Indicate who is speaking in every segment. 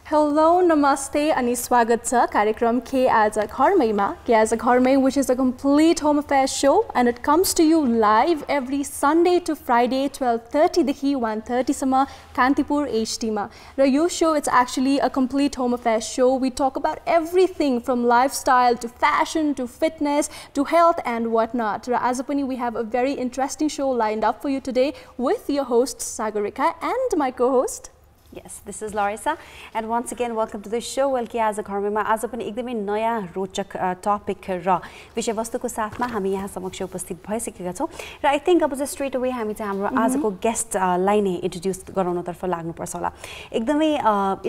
Speaker 1: Hello, namaste, ani swagat cha कार्यक्रम Ke Aaja Ghar Mai ma. Ke Aaja Ghar Mai, which is a complete home affairs show, and it comes to you live every Sunday to Friday, 12:30 देखि 1:30 सम्म Kantipur HD ma. Raw yo show, it's actually a complete home affairs show. We talk about everything from lifestyle to fashion to fitness to health and whatnot. र आज पनि we have a very interesting show lined up for you today with your host Sagarika and my co-host.
Speaker 2: Yes, this is Laurisa, and once again welcome to the show. Well, Ke Aaja Ghar Mai ma आज पनि एकदमै नयाँ रोचक topic र विषयवस्तुको साथमा हामी यहाँ समक्ष उपस्थित भइसकेका छौं र आई थिंक अब चाहिँ स्ट्रेट अवे हामी चाहिँ हाम्रो आजको गेस्टलाई नै इन्ट्रोड्युस गराउनतर्फ लाग्नुपर्छ होला। एकदमै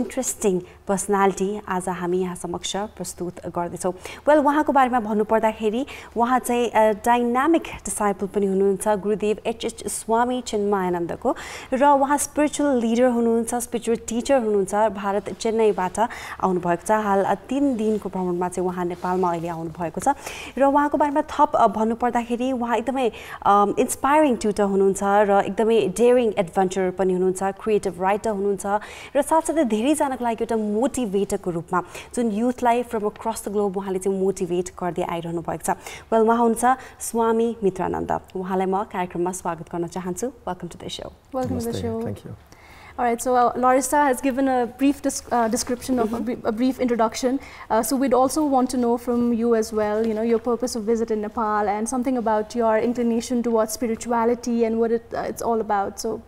Speaker 2: इन्ट्रेस्टिङ पर्सनालिटी आज हामी यहाँ समक्ष प्रस्तुत गर्दैछौं। वेल, उहाँको बारेमा भन्नुपर्दाखेरि उहाँ चाहिँ डाइनामिक डिसाइपल पनि हुनुहुन्छ गुरुदेव एच स्वामी चिन्मयानन्दको र उहाँ स्पिरिचुअल लिडर हुनुहुन्छ, स्पिरिचुअल टिचर हुनुहुन्छ। भारत चेन्नईबाट आउनु भएको छ। हाल 3 दिनको भ्रमणमा चाहिँ उहाँ नेपालमा अहिले आउनु भएको छ र उहाँको बारेमा थप भन्नुपर्दाखेरि उहाँ एकदमै इन्स्पायरिङ ट्युटर हुनुहुन्छ र एकदमै डेयरिङ एडभेन्चरर पनि हुनुहुन्छ, क्रिएटिभ राइटर हुनुहुन्छ र साथसाथै धेरैजनाको लागि एउटा मोटिभेटरको रूपमा जुन युथलाई फ्रम अक्रस द ग्लोब उहाँले चाहिँ मोटिभेट गर्दै आइरहनु भएको छ। वेल, उहाँ हुनुहुन्छ स्वामी मित्रानन्द। उहाँलाई म कार्यक्रममा स्वागत गर्न चाहन्छु। Welcome to the show.
Speaker 1: Welcome to the show.
Speaker 3: Thank you.
Speaker 1: All right, so Laurisa has given a brief description of a brief introduction. So we'd also want to know from you as well, you know, your purpose of visit in Nepal and something about your inclination towards spirituality and what it's all about. So,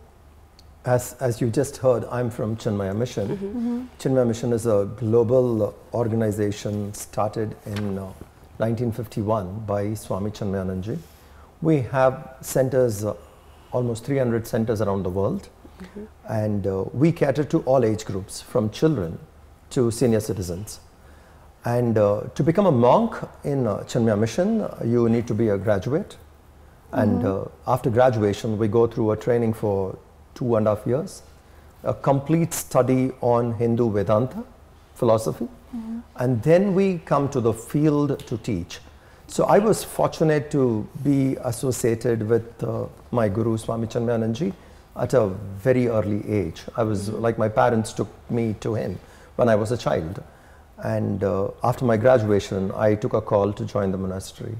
Speaker 3: as you just heard, I'm from Chinmaya Mission. Chinmaya Mission is a global organization started in 1951 by Swami Chinmayananji. We have centers, almost 300 centers around the world. And we cater to all age groups, from children to senior citizens. And to become a monk in Chinmaya Mission, you need to be a graduate. And after graduation, we go through a training for 2.5 years, a complete study on Hindu Vedanta philosophy. And then we come to the field to teach. So I was fortunate to be associated with my guru, Swami Chinmayananji, at a very early age. I was like, my parents took me to him when I was a child. And after my graduation, I took a call to join the monastery.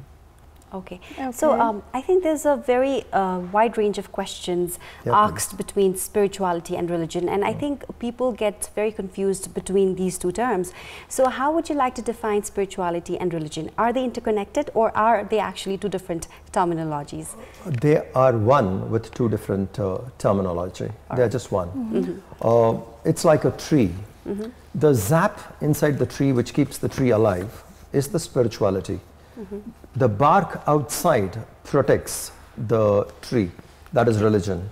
Speaker 2: Okay. So I think there's a very wide range of questions asked between spirituality and religion, and I think people get very confused between these two terms. So how would you like to define spirituality and religion? Are they interconnected, or are they actually two different terminologies?
Speaker 3: They are one with two different terminology. They're just one. It's like a tree. The sap inside the tree which keeps the tree alive is the spirituality. The bark outside protects the tree, that is religion.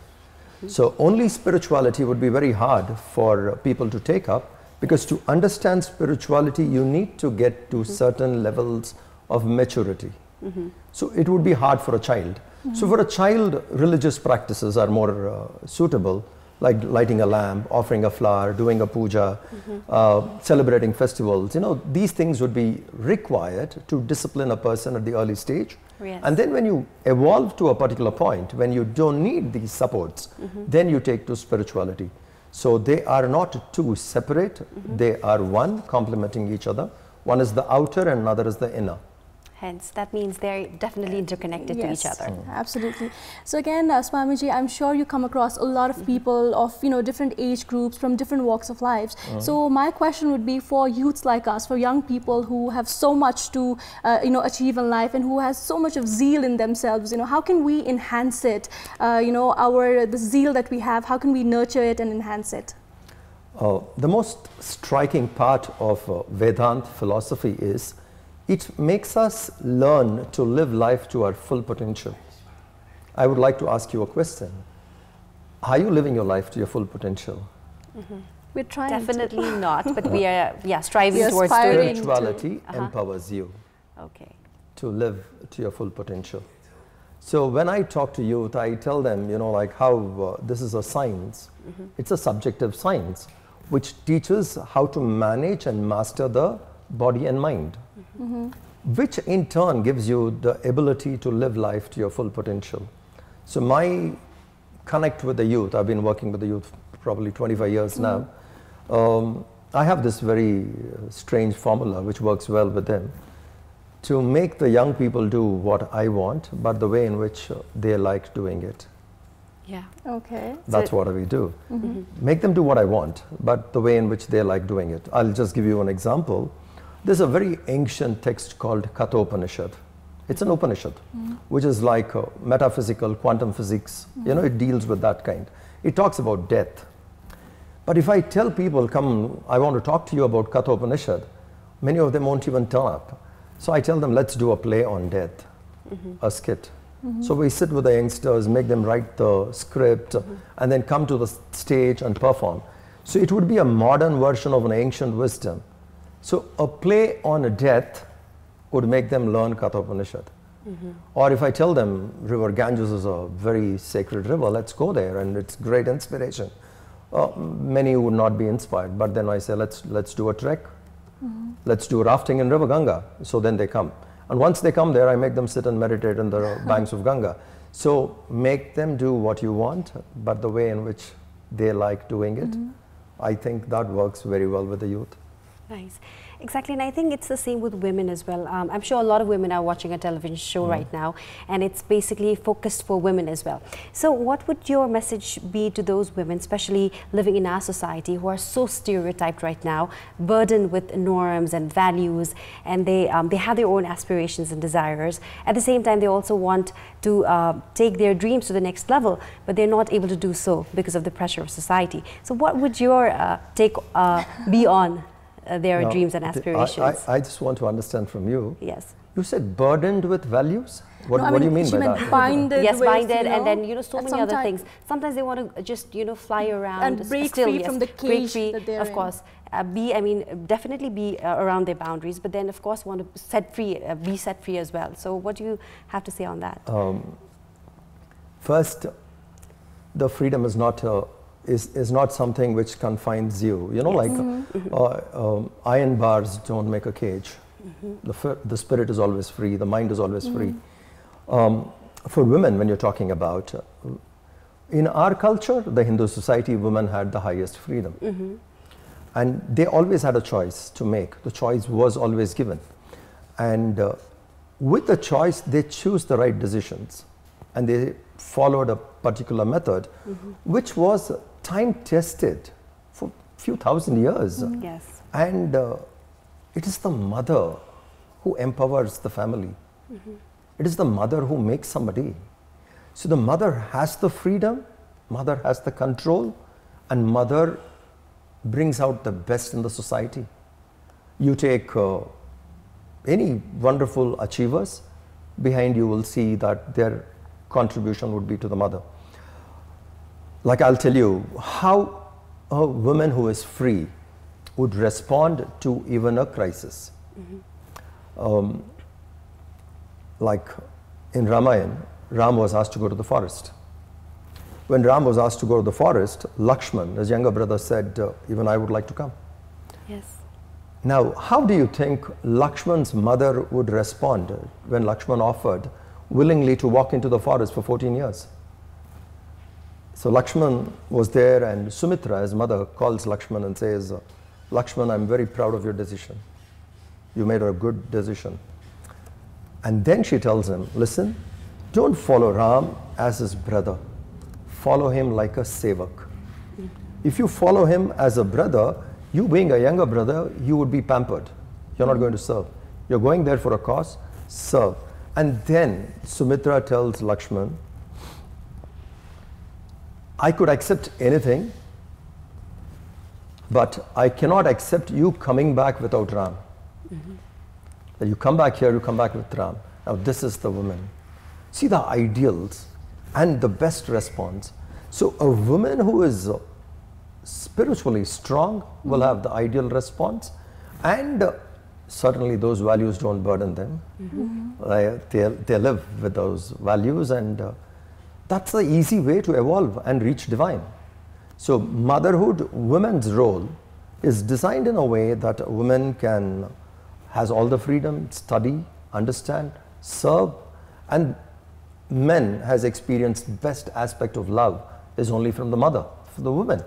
Speaker 3: So only spirituality would be very hard for people to take up, because to understand spirituality you need to get to certain levels of maturity. So it would be hard for a child. So for a child, religious practices are more suitable, like lighting a lamp, offering a flower, doing a puja, celebrating festivals. You know, these things would be required to discipline a person at the early stage.
Speaker 2: Yes.
Speaker 3: And then when you evolve to a particular point, when you don't need these supports, then you take to spirituality. So they are not two separate, they are one, complementing each other. One is the outer and another is the inner.
Speaker 2: Hence, that means they're definitely interconnected to each other.
Speaker 1: Absolutely. So again, Swamiji, I'm sure you come across a lot of people of, you know, different age groups from different walks of lives. So my question would be for youths like us, for young people who have so much to, you know, achieve in life and who has so much of zeal in themselves. You know, how can we enhance it? You know, the zeal that we have, how can we nurture it and enhance it?
Speaker 3: The most striking part of Vedanta philosophy is it makes us learn to live life to our full potential. I would like to ask you a question. Are you living your life to your full potential?
Speaker 1: We're trying
Speaker 2: Definitely not, but we are striving towards doing it.
Speaker 3: Spirituality empowers you to live to your full potential. So when I talk to youth, I tell them, you know, like how this is a science. It's a subjective science which teaches how to manage and master the body and mind, which in turn gives you the ability to live life to your full potential. So my connect with the youth, I've been working with the youth probably 25 years now, I have this very strange formula which works well with them, to make the young people do what I want, but the way in which they like doing it.
Speaker 2: Yeah.
Speaker 1: Okay.
Speaker 3: That's what we do. Make them do what I want, but the way in which they like doing it. I'll just give you an example. There's a very ancient text called Kathopanishad. It's an Upanishad, which is like metaphysical, quantum physics. You know, it deals with that kind. It talks about death. But if I tell people, come, I want to talk to you about Kathopanishad, many of them won't even turn up. So I tell them, let's do a play on death, a skit. So we sit with the youngsters, make them write the script, and then come to the stage and perform. So it would be a modern version of an ancient wisdom. So a play on a death would make them learn Kathopanishad. Or if I tell them River Ganges is a very sacred river, let's go there and it's great inspiration. Many would not be inspired, but then I say let's do a trek. Let's do rafting in River Ganga. So then they come. And once they come there, I make them sit and meditate in the banks of Ganga. So make them do what you want, but the way in which they like doing it, I think that works very well with the youth.
Speaker 2: Nice. Exactly, and I think it's the same with women as well. I'm sure a lot of women are watching a television show right now, and it's basically focused for women as well. So what would your message be to those women, especially living in our society, who are so stereotyped right now, burdened with norms and values, and they have their own aspirations and desires. At the same time, they also want to take their dreams to the next level, but they're not able to do so because of the pressure of society. So what would your take be on their dreams and aspirations?
Speaker 3: I just want to understand from you.
Speaker 2: Yes.
Speaker 3: You said burdened with values? What,
Speaker 1: No,
Speaker 3: what do you mean by
Speaker 1: meant
Speaker 3: that?
Speaker 1: Binded
Speaker 2: Yes,
Speaker 1: with,
Speaker 2: binded,
Speaker 1: you know,
Speaker 2: and then, you know, so many other
Speaker 1: sometimes-
Speaker 2: things. Sometimes they want to just, you know, fly around
Speaker 1: And break free from the
Speaker 2: break
Speaker 1: cage
Speaker 2: free,
Speaker 1: that they're
Speaker 2: of
Speaker 1: in.
Speaker 2: course. Definitely be around their boundaries, but then of course want to set free, be set free as well. So what do you have to say on that?
Speaker 3: First, the freedom is not is not something which confines you. You know, like iron bars don't make a cage. The spirit is always free. The mind is always free. For women, when you're talking about, in our culture, the Hindu society, women had the highest freedom. And they always had a choice to make. The choice was always given. And with the choice, they choose the right decisions. And they followed a particular method, which was time-tested for a few thousand years.
Speaker 2: Yes.
Speaker 3: And it is the mother who empowers the family. It is the mother who makes somebody. So the mother has the freedom, mother has the control, and mother brings out the best in the society. You take any wonderful achievers, behind you will see that their contribution would be to the mother. Like I'll tell you how a woman who is free would respond to even a crisis. Like in Ramayana, Ram was asked to go to the forest. When Ram was asked to go to the forest, Lakshman, his younger brother, said, even I would like to come.
Speaker 2: Yes.
Speaker 3: Now, how do you think Lakshman's mother would respond when Lakshman offered willingly to walk into the forest for 14 years? So Lakshman was there, and Sumitra, his mother, calls Lakshman and says, Lakshman, I'm very proud of your decision. You made a good decision. And then she tells him, listen, don't follow Ram as his brother. Follow him like a sevak. If you follow him as a brother, you being a younger brother, you would be pampered. You're not going to serve. You're going there for a cause, serve. And then Sumitra tells Lakshman, I could accept anything, but I cannot accept you coming back without Ram. That you come back here, you come back with Ram. Now this is the woman. See the ideals and the best response. So a woman who is spiritually strong will have the ideal response, and certainly those values don't burden them. They live with those values, and that's the easy way to evolve and reach divine. So motherhood, women's role is designed in a way that a woman has all the freedom, study, understand, serve, and men has experienced best aspect of love is only from the mother, for the woman.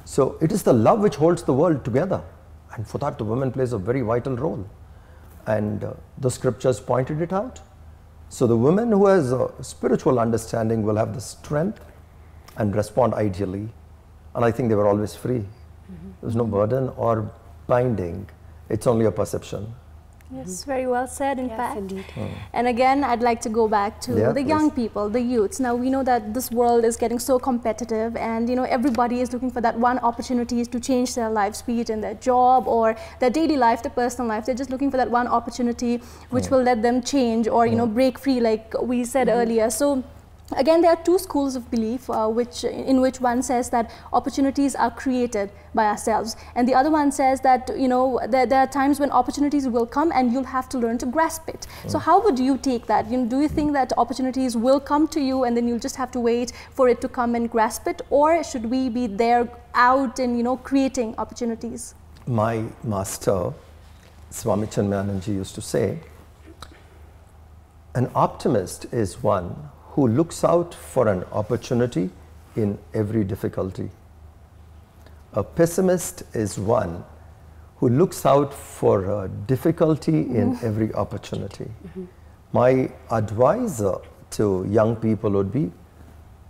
Speaker 3: So it is the love which holds the world together, and for that the woman plays a very vital role, and the scriptures pointed it out. So the woman who has a spiritual understanding will have the strength and respond ideally, and I think they were always free. There's no burden or binding, it's only a perception.
Speaker 1: Yes, very well said, in fact.
Speaker 2: Indeed.
Speaker 1: And again, I'd like to go back to the young people, the youths. Now, we know that this world is getting so competitive, and you know, everybody is looking for that one opportunity to change their lives, be it in their job or their daily life, their personal life. They're just looking for that one opportunity which will let them change or, you know, break free, like we said earlier. So again, there are two schools of belief in which one says that opportunities are created by ourselves, and the other one says that, you know, there are times when opportunities will come and you'll have to learn to grasp it. So how would you take that? You know, do you think that opportunities will come to you and then you'll just have to wait for it to come and grasp it, or should we be there out and, you know, creating opportunities?
Speaker 3: My master, Swami Mitrananda used to say, an optimist is one who looks out for an opportunity in every difficulty. A pessimist is one who looks out for a difficulty in every opportunity. My advice to young people would be,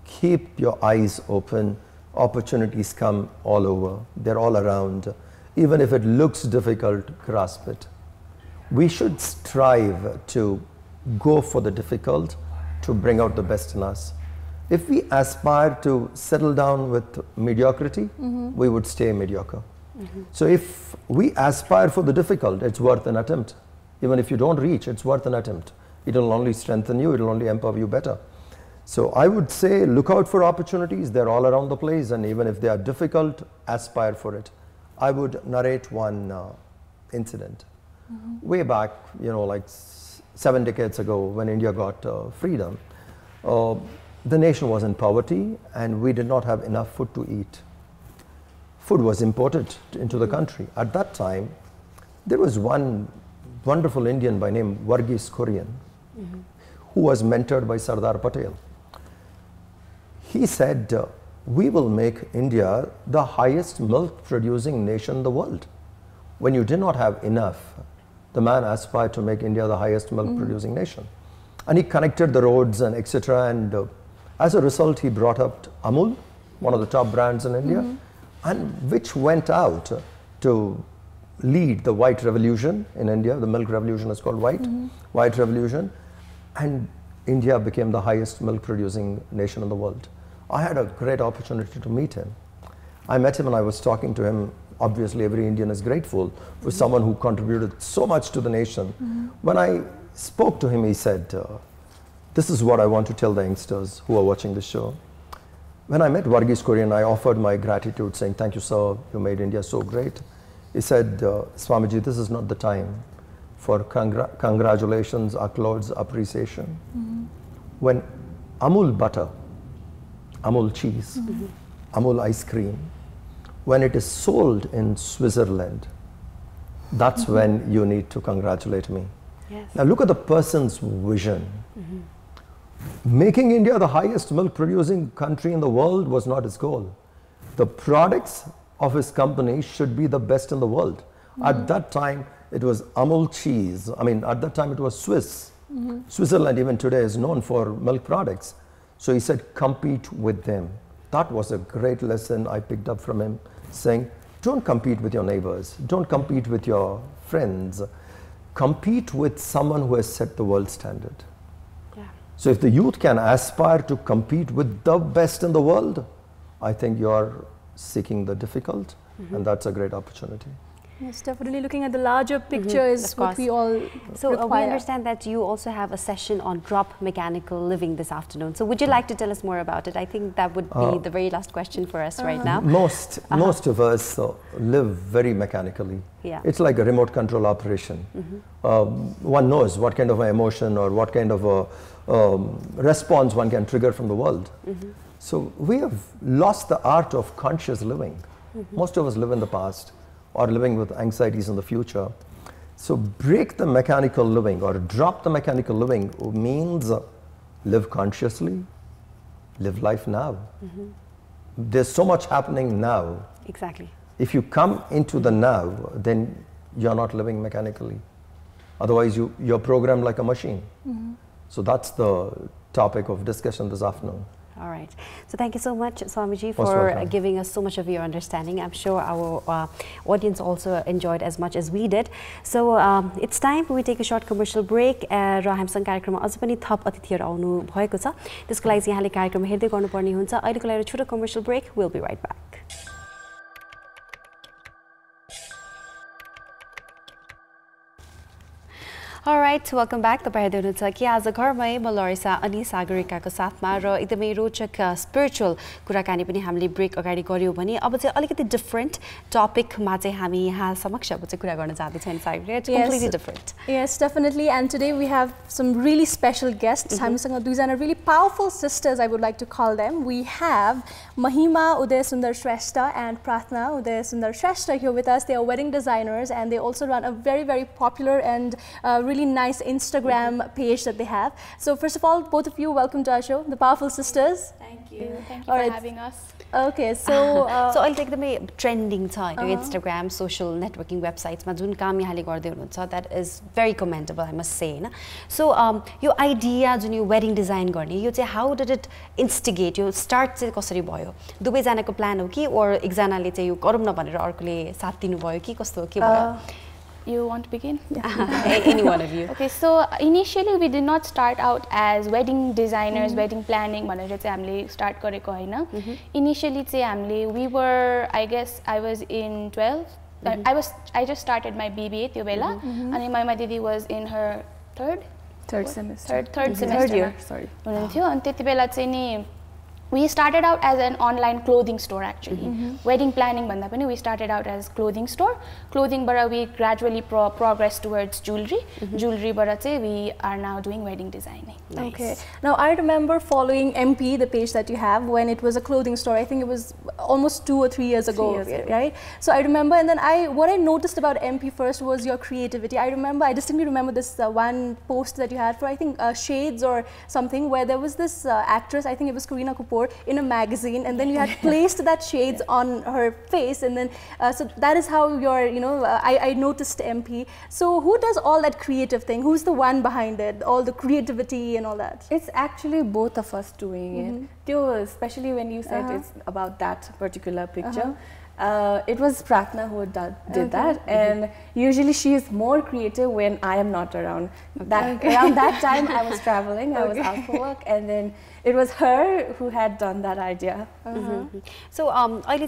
Speaker 3: keep your eyes open. Opportunities come all over, they're all around. Even if it looks difficult, grasp it. We should strive to go for the difficult, to bring out the best in us. If we aspire to settle down with mediocrity, we would stay mediocre. So if we aspire for the difficult, it's worth an attempt. Even if you don't reach, it's worth an attempt. It will only strengthen you, it will only empower you better. So I would say, look out for opportunities, they're all around the place, and even if they are difficult, aspire for it. I would narrate one incident. Way back, you know, like 7 decades ago, when India got freedom, the nation was in poverty and we did not have enough food to eat. Food was imported into the country. At that time, there was one wonderful Indian by name Varghese Kurian, who was mentored by Sardar Patel. He said, we will make India the highest milk producing nation in the world. When you did not have enough, the man aspired to make India the highest milk producing nation. And he connected the roads and etc. And as a result, he brought up Amul, one of the top brands in India, and which went out to lead the white revolution in India. The milk revolution is called white revolution. And India became the highest milk producing nation in the world. I had a great opportunity to meet him. I met him and I was talking to him. Obviously, every Indian is grateful for someone who contributed so much to the nation. When I spoke to him, he said, this is what I want to tell the youngsters who are watching the show. When I met Varghese Kurian, I offered my gratitude, saying, thank you, sir, you made India so great. He said, Swamiji, this is not the time for congratulations, accolades, appreciation. When Amul butter, Amul cheese, Amul ice cream, when it is sold in Switzerland, that's when you need to congratulate me. Now look at the person's vision. Making India the highest milk producing country in the world was not his goal. The products of his company should be the best in the world. At that time, it was Amul cheese. I mean, at that time it was Swiss. Switzerland even today is known for milk products. So he said, compete with them. That was a great lesson I picked up from him, saying, don't compete with your neighbors. Don't compete with your friends. Compete with someone who has set the world standard. So if the youth can aspire to compete with the best in the world, I think you are seeking the difficult, and that's a great opportunity.
Speaker 1: Yes, definitely looking at the larger picture is what we all require.
Speaker 2: We understand that you also have a session on drop mechanical living this afternoon. So would you like to tell us more about it? I think that would be the very last question for us right now.
Speaker 3: Most of us live very mechanically. It's like a remote control operation. One knows what kind of an emotion or what kind of a response one can trigger from the world. So we have lost the art of conscious living. Most of us live in the past, or living with anxieties in the future. So break the mechanical living or drop the mechanical living means live consciously, live life now. there's so much happening now.
Speaker 2: Exactly.
Speaker 3: If you come into the now, then you're not living mechanically. Otherwise, you're programmed like a machine. So that's the topic of discussion this afternoon.
Speaker 2: All right. So thank you so much, Swamiji, for giving us so much of your understanding. I'm sure our audience also enjoyed as much as we did. So it's time we take a short commercial break. र हामीसँग कार्यक्रममा अझ पनि थप अतिथिहरू आउनु भएको छ। त्यसको लागि यहाँले कार्यक्रम हेर्दै गर्नुपर्ने हुन्छ। अहिलेको लागि छोटो commercial break. We'll be right back. All right, welcome back. तपाईहरु हेर्नुहुन्छ के आज घरमै म लौरिसा अनि सागरिकाको साथमा र एकदमै रोचक स्पिरिचुअल कुराकानी पनि हामीले ब्रेक अगाडि गर्यौं भने अब चाहिँ अलिकति डिफरेन्ट टपिकमा चाहिँ हामी यहाँ समक्ष अब चाहिँ कुरा गर्न जाँदै छौं Sagarika. It's completely different.
Speaker 1: Yes, definitely. And today we have some really special guests. हामीसँग दुईजना really powerful sisters, I would like to call them. We have Mahima Uday Sundar Shrestha and Prathna Uday Sundar Shrestha here with us. They are wedding designers and they also run a very, very popular and really nice Instagram page that they have. So first of all, both of you, welcome to our show, the powerful sisters.
Speaker 4: Thank you. Thank you for having us.
Speaker 1: Okay, so
Speaker 2: so I'll take the trending time Instagram, social networking websites ma jun kaam yahanle गर्दै हुनुहुन्छ, that is very commendable, I must say. So your idea jun yo wedding design गर्ने यो चाहिँ how did it instigate, yo start चाहिँ कसरी भयो? दुवै जनाको plan हो कि or एकजनाले चाहिँ यो गरौँ न भनेर अर्कोले साथ दिनु भयो कि कस्तो के भयो?
Speaker 4: You want to begin?
Speaker 2: Any one of you.
Speaker 4: Okay, so initially we did not start out as wedding designers, wedding planning भनेर चाहिँ हामीले start गरेको हैन. Initially चाहिँ हामीले we were, I guess I was in 12th. I just started my BBA त्यो बेला अनि महिमा दिदी was in her third semester. Third year. Sorry. हुनुहुन्थ्यो अनि त्यति बेला चाहिँ नि we started out as an online clothing store actually. Wedding planning bhanda pani we started out as clothing store. Clothing bara we gradually progressed towards jewelry. Jewelry bara chai we are now doing wedding designing.
Speaker 1: Nice. Okay. Now I remember following MP, the page that you have, when it was a clothing store. I think it was almost 2 or 3 years ago, right? So I remember, and then what I noticed about MP first was your creativity. I distinctly remember this one post that you had for I think Shades or something, where there was this actress, I think it was Kareena Kapoor, in a magazine, and then you had placed that shades on her face, and then so that is how your I noticed MP. So who does all that creative thing? Who's the one behind it, all the creativity and all that?
Speaker 5: It's actually both of us doing it, especially when you said it's about that particular picture. It was Prathna who did that, and usually she is more creative when I am not around. Around that time I was traveling, I was out for work, and then it was her who had done that idea.
Speaker 2: So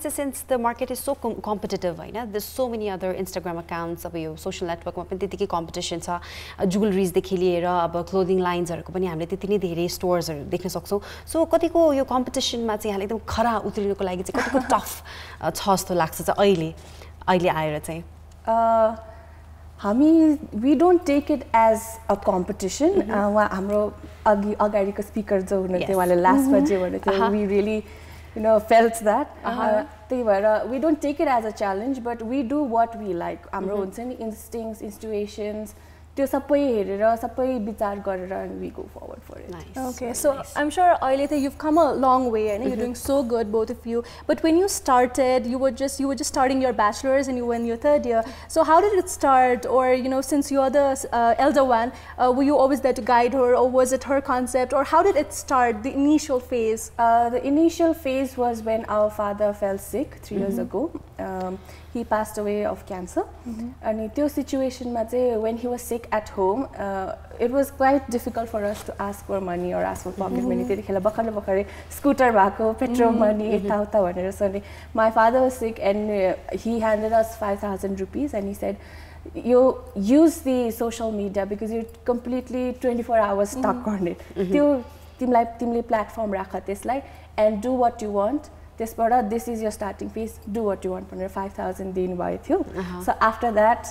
Speaker 2: since the market is so competitive, there's so many other Instagram accounts, social network ma pani त्यतिकै competition छ, jewelries देखि लिएर अब clothing lines हरुको पनि हामीले त्यति नै धेरै stores हरु देख्न सक्छौं. So कतिको यो competition मा चाहिँ यहाँले एकदम खरा उत्रिनुको लागि चाहिँ कतिको tough छ जस्तो लाग्छ चाहिँ अहिले आएर चाहिँ
Speaker 5: we don't take it as a competition. हाम्रो अगाडिको स्पिकर जो हुनुहुन्थ्यो उहाँले लास्ट बजे भन्नुहुन्थ्यो, we really felt that. त्यही भएर we don't take it as a challenge, but we do what we like. हाम्रो हुन्छ नि instincts, intuitions, त्यो सबै हेरेर सबै विचार गरेर and we go forward for it.
Speaker 2: Nice.
Speaker 1: Okay, so nice. I'm sure Ailete, you've come a long way and you're doing so good, both of you. But when you started, you were just starting your bachelor's and you were in your 3rd year. So how did it start? Or since you're the elder one, were you always there to guide her, or was it her concept? Or how did it start? The initial phase?
Speaker 5: The initial phase was when our father fell sick 3 years ago. He passed away of cancer. And in that situation, when he was sick at home, it was quite difficult for us to ask for money or ask for pocket money. Scooter bako, petrol money, my father was sick and he handed us 5,000 rupees and he said, you use the social media because you're completely 24 hours stuck on it. Timlai platform rakha teslai and do what you want. This is your starting fees, do what you want. 5,000 din bhayo thyo. So after that,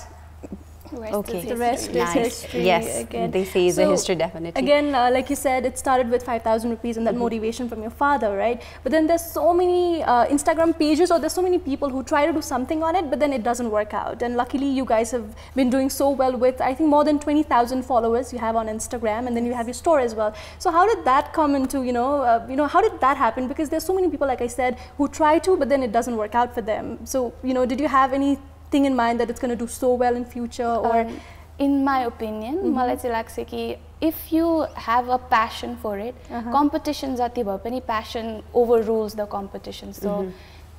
Speaker 2: Okay.
Speaker 1: The rest is history.
Speaker 2: Yes,
Speaker 1: again.
Speaker 2: they say it's a history, definitely.
Speaker 1: Again, like you said, it started with 5,000 rupees and that motivation from your father, right? But then there's so many Instagram pages, or there's so many people who try to do something on it, but then it doesn't work out. And luckily, you guys have been doing so well with, I think, more than 20,000 followers you have on Instagram, and then you have your store as well. So how did that come into, how did that happen? Because there's so many people, like I said, who try to, but then it doesn't work out for them. So, did you have anything in mind that it's going to do so well in future, or
Speaker 4: in my opinion, मलाई चाहिँ लाग्छ कि if you have a passion for it, competition जति भए पनि passion overrules the competition. So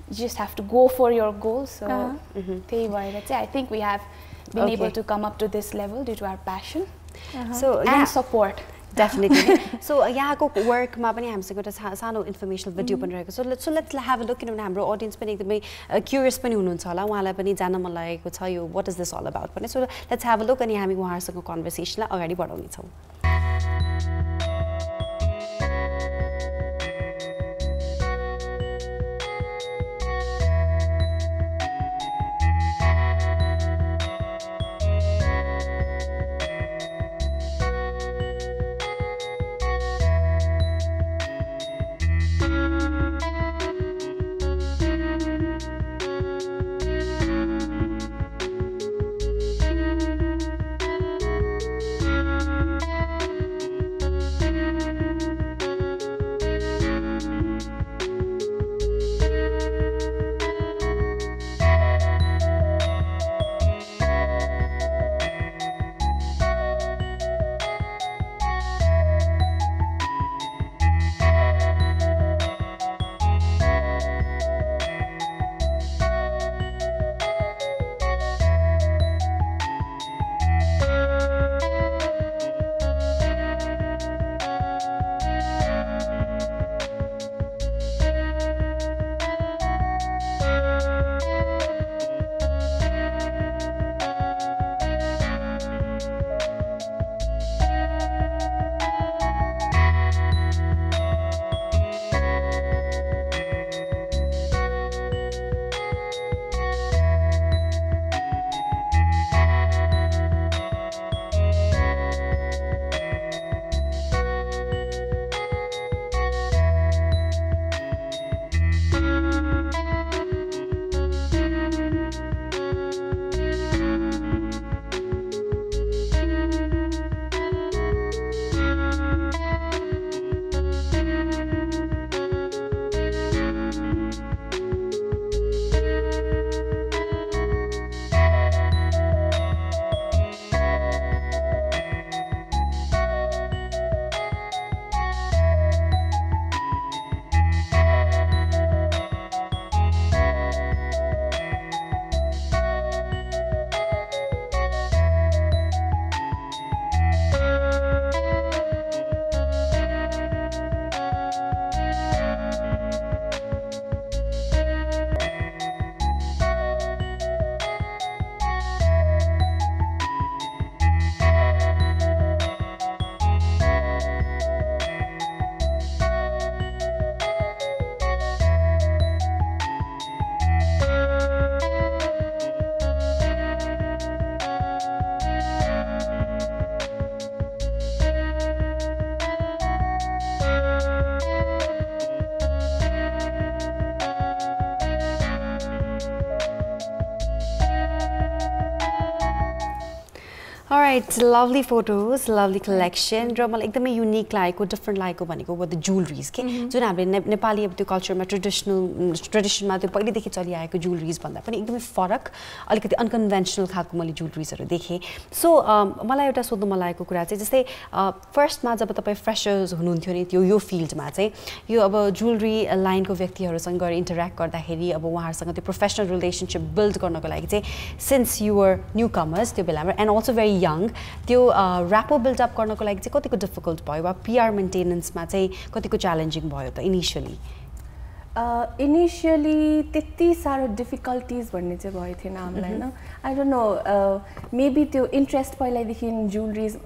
Speaker 4: you just have to go for your goals. So त्यही भएर चाहिँ I think we have been able to come up to this level due to our passion and support.
Speaker 2: Definitely. So यहाँको वर्कमा पनि हामीसँग एउटा सानो informational video पनि रहेको छ. So let's have a look. किनभने हाम्रो अडियन्स पनि एकदमै क्युरियस पनि हुनुहुन्छ होला, उहाँलाई पनि जान्न मन लागेको छ यो what is this all about भन्ने. So let's have a look अनि हामी उहाँहरूसँग कन्भर्सेसनलाई अगाडि बढाउने छौँ. Alright, lovely photos, lovely collection. र मलाई एकदमै युनिक लागेको, डिफरेन्ट लागेको भनेको वो द ज्वेलरीज के जुन हामीले नेपाली अब त्यो कल्चरमा ट्रेडिसनमा त्यो पहिलेदेखि चलिआएको ज्वेलरीज भन्दा पनि एकदमै फरक, अलिकति अनकन्भेन्सनल खालको मैले ज्वेलरीजहरू देखेँ. सो मलाई एउटा सोध्नु मन लागेको कुरा चाहिँ जस्तै फर्स्टमा जब तपाईँ फ्रेशर्स हुनुहुन्थ्यो नि यो फिल्डमा चाहिँ यो अब ज्वेलरी लाइनको व्यक्तिहरूसँग गएर इन्टरेक्ट गर्दाखेरि अब उहाँहरूसँग त्यो प्रोफेसनल रिलेसनसिप बिल्ड गर्नको लागि चाहिँ सिन्स यु वर न्यू कमर्स त्यो बेलामा एन्ड अल्सो भेरी यङ त्यो ऱ्यापो बिल्डअप गर्नको लागि चाहिँ कतिको डिफिकल्ट भयो वा पिआर मेन्टेनेन्समा चाहिँ कतिको च्यालेन्जिङ भयो त इनिसियली?
Speaker 5: Initially, त्यति साह्रो difficulties भन्ने चाहिँ भयो थिएन हामीलाई हैन. I don't know, maybe त्यो interest पहिल्यैदेखि jewelries.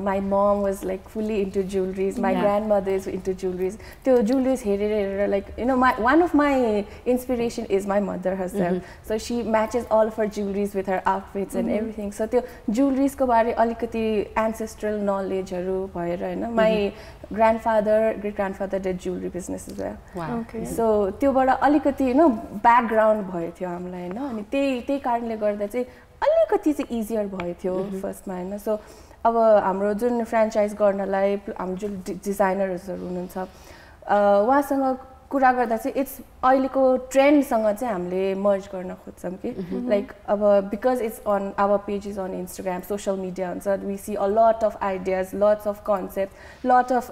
Speaker 5: My mom was like fully into jewelries. My grandmother is into jewelries. त्यो jewelries हेरेर like you know one of my inspiration is my mother herself. So she matches all of her jewelries with her outfits and everything. So त्यो jewelries को बारे अलिकति ancestral knowledge हरु भएर हैन. My great grandfather did jewelry business as well.
Speaker 2: Wow.
Speaker 5: Okay. So त्योबाट अलिकति background भयो थियो हामीलाई हैन अनि त्यही कारणले गर्दा चाहिँ अलिकति चाहिँ इजियर भयो थियो फर्स्टमा हैन. सो अब हाम्रो जुन फ्र्यान्चाइज गर्नलाई हाम्रो जुन डिजाइनर्सहरु हुनुहुन्छ उहाँसँग कुरा गर्दा चाहिँ इट्स अहिलेको ट्रेन्डसँग चाहिँ हामीले मर्ज गर्न खोज्छौँ कि लाइक अब because it's on our pages on Instagram social media हुन्छ we see a lot of ideas lots of concept lot of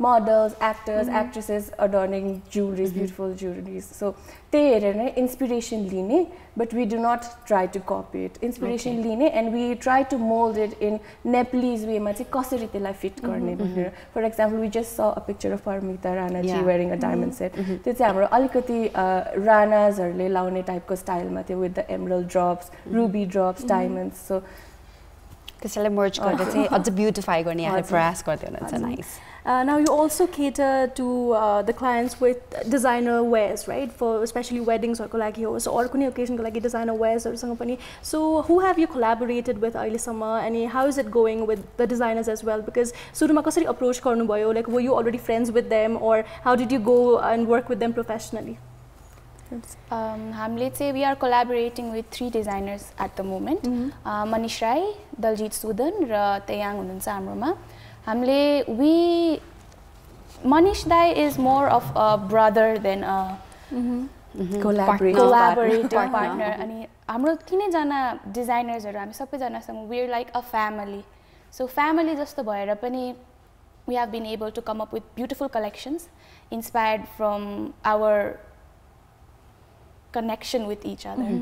Speaker 5: models actors actresses adorning jewelleries beautiful jewelleries. So त्यही हेरेर नै इन्सपिरेसन लिने but we do not try to copy it. Inspiration लिने and we try to mould it in Nepalese वेमा चाहिँ कसरी त्यसलाई fit गर्ने भनेर. फर एक्जाम्पल वी जस्ट स a picture of Paramita Ranaji wearing a diamond set. त्यो चाहिँ हाम्रो अलिकति राणाजहरूले लाउने टाइपको स्टाइलमा थियो with the emerald drops ruby drops diamonds. So
Speaker 2: त्यसैलाई मर्ज गर्दा चाहिँ अझ ब्युटिफाई गर्ने यहाँले प्रयास गर्दै हुनुहुन्छ. Nice.
Speaker 1: Now you also cater to the clients with designer wares, right? For especially weddings or kolagi host or kuni occasion kolagi designer wares or sanga pani. So who have you collaborated with अहिले सम्म and how is it going with the designers as well? Because सुरुमा कसरी approach गर्नु भयो? Like were you already friends with them or how did you go and work with them professionally?
Speaker 4: हामीले चाहिँ we are collaborating with 3 designers at the moment. Manish Rai, Daljit Sudan raw Tayang हुनुहुन्छ हाम्रोमा. हामीले Manish Dai is more of a brother than a collaborating partner. अनि हाम्रो तीनैजना डिजाइनर्सहरु हामी सबैजनासँग we are like a family. So family जस्तो भएर पनि we have been able to come up with beautiful collections inspired from our connection with each other.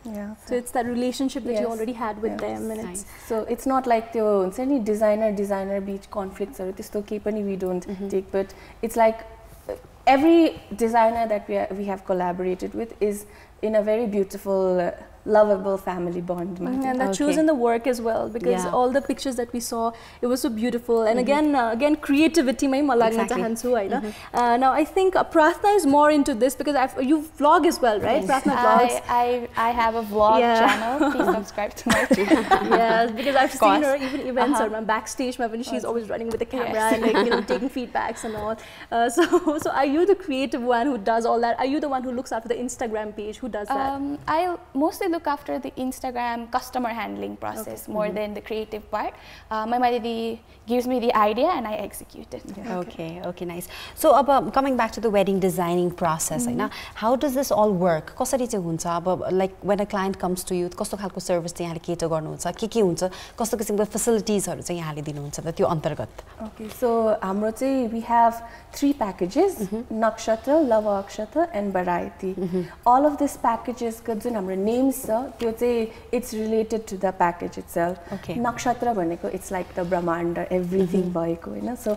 Speaker 5: Yeah.
Speaker 1: So it's that relationship that you already had with them and
Speaker 2: nice.
Speaker 1: it's
Speaker 5: it's not like त्यो हुन्छ नि designer beach conflicts हरु त्यस्तो केही पनि we don't take, but it's like every designer that we have collaborated with is in a very beautiful lovable family bond.
Speaker 1: And that shows in the work as well because all the pictures that we saw, it was so beautiful and again creativity mai malagna chahanchu haina. Now I think Prathna is more into this because you vlog as well, right? Prathna vlogs.
Speaker 4: I have a vlog channel. Please subscribe to my channel.
Speaker 1: Yes, because I've seen her even events or backstage when she's always running with the camera and like taking feedbacks and all. So are you the creative one who does all that? Are you the one who looks after the Instagram page? Who does that?
Speaker 4: I mostly look after the Instagram customer handling process more than the creative part. My Didi gives me the idea and I execute it.
Speaker 2: Okay, nice. So coming back to the wedding designing process, how does this all work? कसरी चाहिँ हुन्छ like when a client comes to you कस्तो खालको service चाहिँ यहाँले cater गर्नुहुन्छ के हुन्छ कस्तो किसिमको facilitiesहरु चाहिँ यहाँले दिनुहुन्छ त त्यो अन्तर्गत?
Speaker 5: Okay, so हाम्रो चाहिँ we have 3 packages, Nakshatra, Lava Akshata and Variety. All of these packages को जुन हाम्रो names छ त्यो चाहिँ it's related to the package itself. Nakshatra भनेको it's like the Brahmanda, everything भएको हैन. So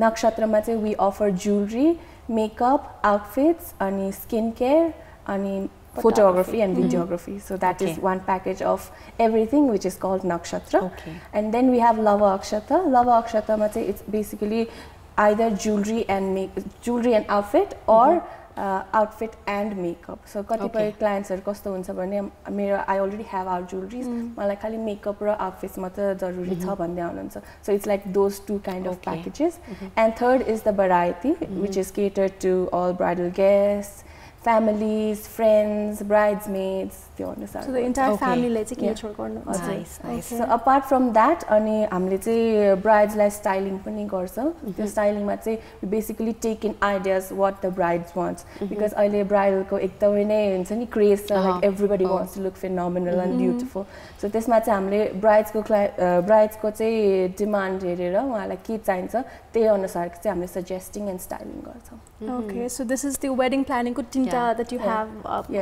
Speaker 5: Nakshatरमा चाहिँ we offer jewelry, makeup, outfits, अनि skincare, अनि photography and videography. So that is one package of everything which is called Nakshatra. And then we have Lava Akshata. Lava Akshata ma चाहिँ it's basically either jewelry and outfit or outfit and makeup. So कतिपय clientsहरु कस्तो हुन्छ भने मेरो I already have our jewelries, मलाई खाली makeup र outfits मात्र जरुरी छ भन्दै आउनुहुन्छ. So it's like those 2 kind of packages. And third is the variety, which is catered to all bridal guests, families, friends, bridesmaids,
Speaker 1: so the entire family ले चाहिँ cater गर्नु.
Speaker 2: Nice.
Speaker 5: So apart from that, अनि हामीले चाहिँ brides लाई styling पनि गर्छ. त्यो styling मा चाहिँ we basically take in ideas what the brides wants because अहिले bridal को एकदमै नै हुन्छ नि craze छ, like everybody wants to look phenomenal and beautiful. So त्यसमा चाहिँ हामीले brides को चाहिँ demand हेरेर उहाँलाई के चाहिन्छ त्यही अनुसार चाहिँ हामीले suggesting and styling गर्छौं.
Speaker 1: Okay, so this is the wedding planning ko tinta that you have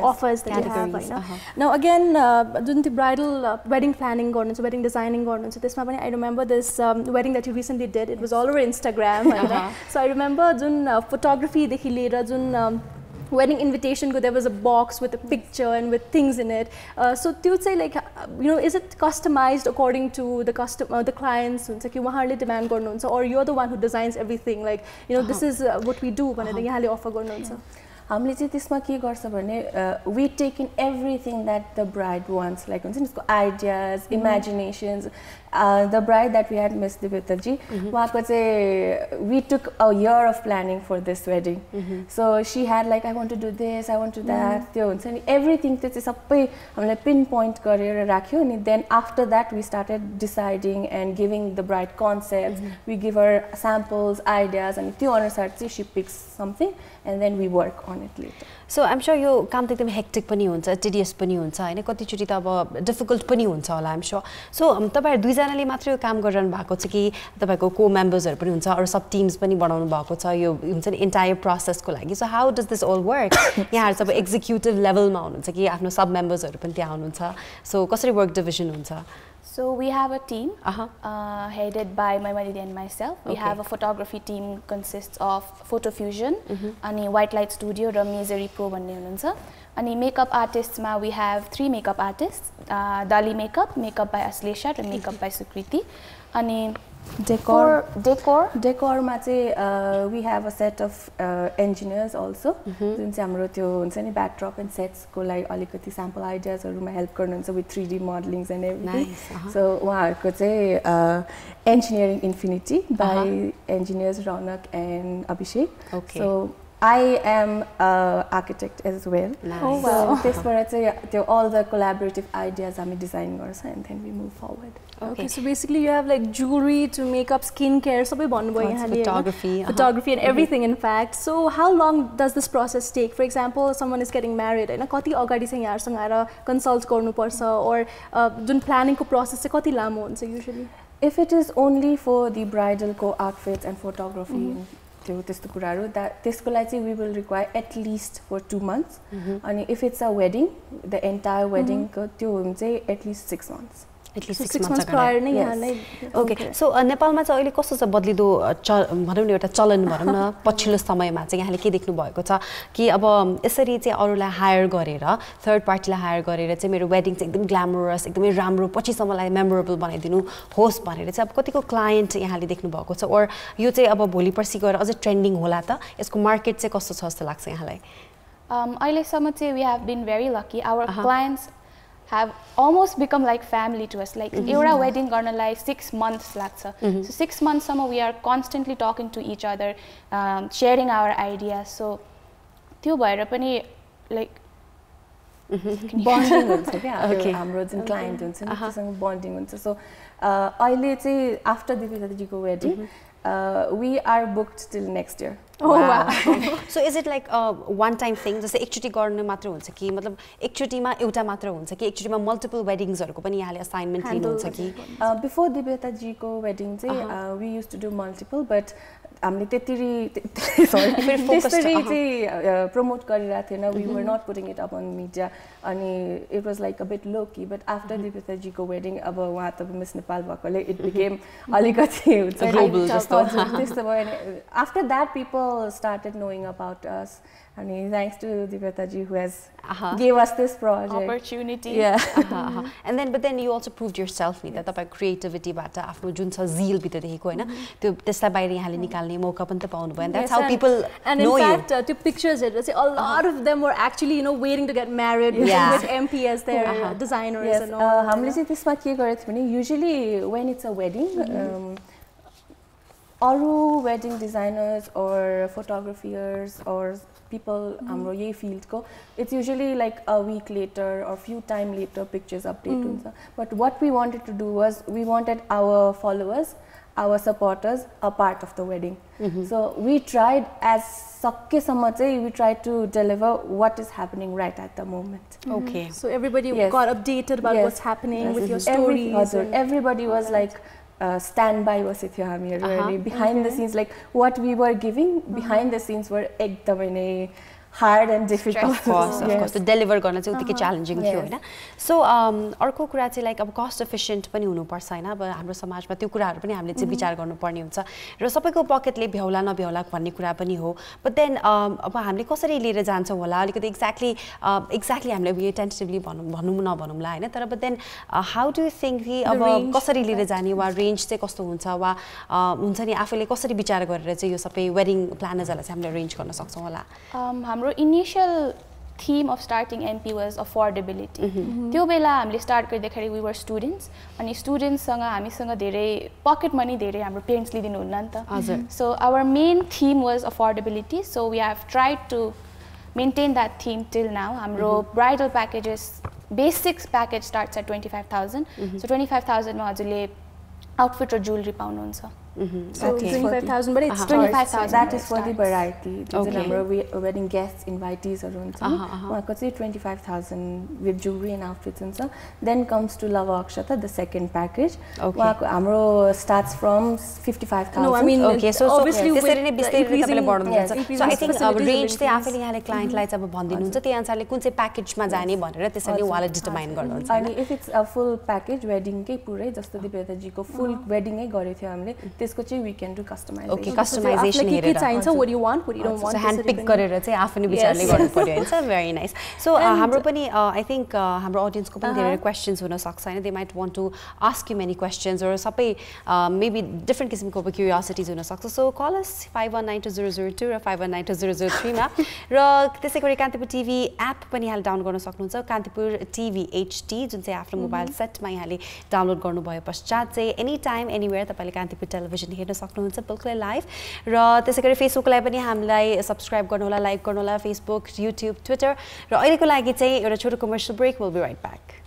Speaker 1: offers that you have right now. Now again जुन त्यो bridal wedding planning गर्नुहुन्छ, wedding designing गर्नुहुन्छ, त्यसमा पनि I remember this wedding that you recently did, it was all over Instagram. So I remember Jun photography देखि लिएर जुन wedding invitation, there was a box with a picture and with things in it. So you would say like, is it customized according to the the clients? Demand or you're the one who designs everything? Like, this is what we do. Offer
Speaker 5: हामीले चाहिँ त्यसमा के गर्छ भने we take in everything that the bride wants, like ideas, imaginations. The bride that we had, Miss Divita ji, we took a year of planning for this wedding. So she had like, I want to do this, I want to do that. Everything pinpoint and then after that we started deciding and giving the bride concepts. We give her samples, ideas, and she picks something and then we work on it later.
Speaker 2: So I'm sure you काम त एकदम hectic पनि हुन्छ, tedious पनि हुन्छ हैन, कतिचोटी त अब difficult पनि हुन्छ होला I'm sure. So तपाईहरु दुई जनाले मात्र यो काम गरिरहनु भएको छ कि तपाईको को मेम्बर्सहरु पनि हुन्छ अरु सब टिम्स पनि बनाउनु भएको छ यो हुन्छ नि entire process को लागि? So how does this all work? यहाँहरु सब executive level मा हुनुहुन्छ कि आफ्नो सब मेम्बर्सहरु पनि त्यहाँ हुनुहुन्छ? So कसरी work division हुन्छ?
Speaker 4: So we have a team headed by my mother and myself. We have a photography team consists of photo fusion, and white light studio, Misery Pro भन्ने हुनुहुन्छ. अनि makeup artists ma we have 3 makeup artists, Dali makeup by Aslesha and makeup by Sukriti. अनि decor ma चाहिँ we have a set of engineers also. जुन चाहिँ हाम्रो त्यो हुन्छ नि backdrop and sets को लागि अलिकति sample ideas हरुमा help गर्नुहुन्छ with 3D modelings and everything. Nice. So उहाँहरुको चाहिँ engineering infinity by engineers Ronak and Abhishek. Okay. So I am an architect as well. Nice. Oh wow. So त्यसबाट चाहिँ all the collaborative ideas हामी design गर्छ and then we move forward.
Speaker 1: Okay, so basically you have like jewelry to makeup, skincare, sabai भन्नुभयो यहाँले, photography and everything in fact. So how long does this process take? For example, someone is getting married, हैन, कति अगाडि चाहिँ यहाँहरुसँग आएर consult गर्नुपर्छ or Jun planning को process चाहिँ कति लामो हुन्छ usually?
Speaker 5: If it is only for the bridal को outfits and photography, त्यस्तो कुराहरु त्यसको लागि चाहिँ we will require at least for 2 months. अनि if it's a wedding, the entire wedding को त्यो हुन्छ at least 6 months.
Speaker 2: At least 6 months prior नै यहाँलाई. Okay. So नेपालमा चाहिँ अहिले कस्तो छ बदलिदो भनौं न एउटा चलन भनौं न पछिल्लो समयमा चाहिँ यहाँले के देख्नु भएको छ कि अब यसरी चाहिँ अरूलाई हायर गरेर थर्ड पार्टीलाई हायर गरेर चाहिँ मेरो वेडिङ चाहिँ एकदम ग्ल्यामरस एकदमै राम्रो पछिसम्मलाई मेमोरेबल बनाइदिनु होस् भनेर चाहिँ अब कतिको क्लाइन्ट यहाँले देख्नु भएको छ और यो चाहिँ अब भोलि पर्सि गएर अझै ट्रेन्डिङ होला त यसको मार्केट चाहिँ कस्तो छ जस्तो लाग्छ यहाँलाई?
Speaker 4: अहिलेसम्म चाहिँ we have been very lucky. Our clients have almost become like family to us. Like एउटा wedding गर्नलाई 6 months लाग्छ. So 6 months सम्म we are constantly talking to each other, sharing our ideas. So त्यो भएर पनि like
Speaker 5: bonding हुन्छ क्या हाम्रो जुन क्लाइन्ट हुन्छ नि त्यससँग bonding हुन्छ. So अहिले चाहिँ after दिपिका जीको wedding we are booked till next year.
Speaker 2: Oh wow. So is it like a one time thing? जस्तै एकचोटी गर्न मात्र हुन्छ कि मतलब एकचोटीमा एउटा मात्र हुन्छ कि एकचोटीमा मल्टिपल वेडिङ्सहरुको पनि यहाँले असाइनमेन्ट लिनुहुन्छ कि?
Speaker 5: Before दिव्यता जीको wedding चाहिँ we used to do multiple, but हामीले त्यतिरी चाहिँ promote गरिरहेको थिएन. We were not putting it up on media अनि it was like a bit low key. But after दिव्यता जीको wedding अब उहाँ त मिस नेपाल भएकोले it became अलिकति हुन्छ
Speaker 2: global जस्तो.
Speaker 5: त्यस्तो भयो अनि after that people started knowing about us. And thanks to Deepanjali ji who has gave us this project
Speaker 4: opportunity.
Speaker 5: Yeah.
Speaker 2: And then but then you also proved yourself ni that तपाईको creativity बाट आफ्नो जुन छ zeal भित्र देखेको हैन त्यो त्यसलाई बाहिर यहाँले निकाल्ने मौका पनि त पाउनु भयो. And that's how people know you.
Speaker 1: And in fact to pictures it a lot of them were actually waiting to get married with MP as their designers and all.
Speaker 5: हामीले चाहिँ त्यसमा के गरेको थियो भने usually when it's a wedding अरु wedding designers or photographers or people हाम्रो यही field को it's usually like a week later or few time later pictures update हुन्छ. But what we wanted to do was we wanted our followers, our supporters a part of the wedding. So we tried as सकेसम्म चाहिँ we tried to deliver what is happening right at the moment.
Speaker 1: Okay. So everybody got updated about what's happening with your stories.
Speaker 5: Everybody was like standby was it here behind the scenes, like what we were giving behind the scenes were ekdamai hard and difficult.
Speaker 2: Of course, to deliver गर्न चाहिँ उत्तिकै challenging थियो हैन. सो अर्को कुरा चाहिँ like अब कस्ट एफिसिएन्ट पनि हुनुपर्छ हैन. अब हाम्रो समाजमा त्यो कुराहरू पनि हामीले चाहिँ विचार गर्नुपर्ने हुन्छ र सबैको पकेटले भ्याउला नभ्याउला भन्ने कुरा पनि हो. बट देन अब हामीले कसरी लिएर जान्छौँ होला अलिकति एक्ज्याक्टली हामीले यो टेन्टेटिभली भनौँ नभनौँला हैन. तर but then how do you think कि अब कसरी लिएर जाने वा रेन्ज चाहिँ कस्तो हुन्छ वा हुन्छ नि आफूले कसरी विचार गरेर चाहिँ यो सबै वेडिङ प्लानर्सहरूलाई चाहिँ हामीले अरेन्ज गर्न सक्छौँ होला.
Speaker 4: हाम्रो initial theme of starting MP was affordability. त्यो बेला हामीले स्टार्ट गर्दाखेरि we were students अनि स्टुडेन्ट्ससँग हामीसँग धेरै पकेट मनी धेरै हाम्रो पेरेन्ट्सले दिनुहुन्न नि त.
Speaker 2: हजुर.
Speaker 4: So our main theme was affordability. So we have tried to maintain that theme till now. हाम्रो bridal packages basics package starts at 25,000. So 25,000 मा हजुरले outfit र jewelry पाउनुहुन्छ.
Speaker 1: So 25,000, but it's
Speaker 4: 25,000.
Speaker 5: That is for the variety. Our wedding guests, invitees, are 25,000 with jewelry and outfits and so. Then comes to Lava Akshata, the second package. Amro starts from 55,000.
Speaker 1: No, I mean
Speaker 2: so
Speaker 1: obviously
Speaker 2: so I think range चाहिँ आफैले यहाँले क्लाइन्टलाई चाहिँ अब भनिदिनुहुन्छ त्यही अनुसारले कुन चाहिँ प्याकेजमा जाने भनेर त्यसैले उहाँले डिटरमाइन गर्नुहुन्छ.
Speaker 5: अनि if it's a full package wedding कै पुरै जस्तो दिपेताजीको full wedding नै गरेको थियो हामीले त्यसको चाहिँ we can do customization.
Speaker 2: Okay, customization हेरेर.
Speaker 1: के चाहिन्छ, what do you want, what you don't want.
Speaker 2: So hand pick गरेर चाहिँ आफ्नै विचारले गर्नु पर्यो हैन. So very nice. So हाम्रो पनि I think हाम्रो audience को पनि धेरै questions हुन सक्छ हैन. They might want to ask you many questions or सबै maybe different किसिमको curiosities हुन सक्छ. So call us 51920002 र 51920003 मा र त्यसैगरी कान्तिपुर TV एप पनि यहाँले डाउनलोड गर्न सक्नुहुन्छ. कान्तिपुर TV HD जुन चाहिँ आफ्नो मोबाइल सेटमा यहाँले डाउनलोड गर्नु भए पश्चात चाहिँ एनी टाइम एनीवेयर तपाईले कान्तिपुर टेलिभिजन हेर्न सक्नुहुन्छ बिल्कुल लाइभ. र त्यसैगरी फेसबुकलाई पनि हामीलाई सब्स्क्राइब गर्नु होला, लाइक गर्नु होला, फेसबुक, युट्युब, ट्विटर. र अहिलेको लागि चाहिँ एउटा छोटो commercial break. Will be right back.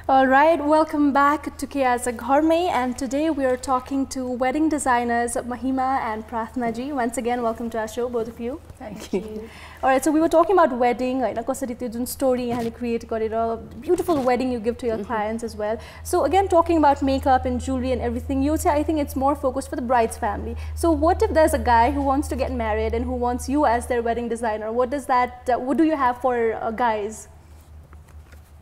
Speaker 1: All right, welcome back to Ke Aaja Ghar Mai, and today we are talking to wedding designers Mahima and Prathna ji. Once again, welcome to our show, both of you.
Speaker 5: Thank you.
Speaker 1: All right, so we were talking about wedding, हैन कसरी त्यो जुन story यहाँले create गरेर beautiful wedding you give to your clients as well. So again, talking about makeup and jewelry and everything, you say I think it's more focused for the bride's family. So what if there's a guy who wants to get married and who wants you as their wedding designer? What does that? What do you have for guys?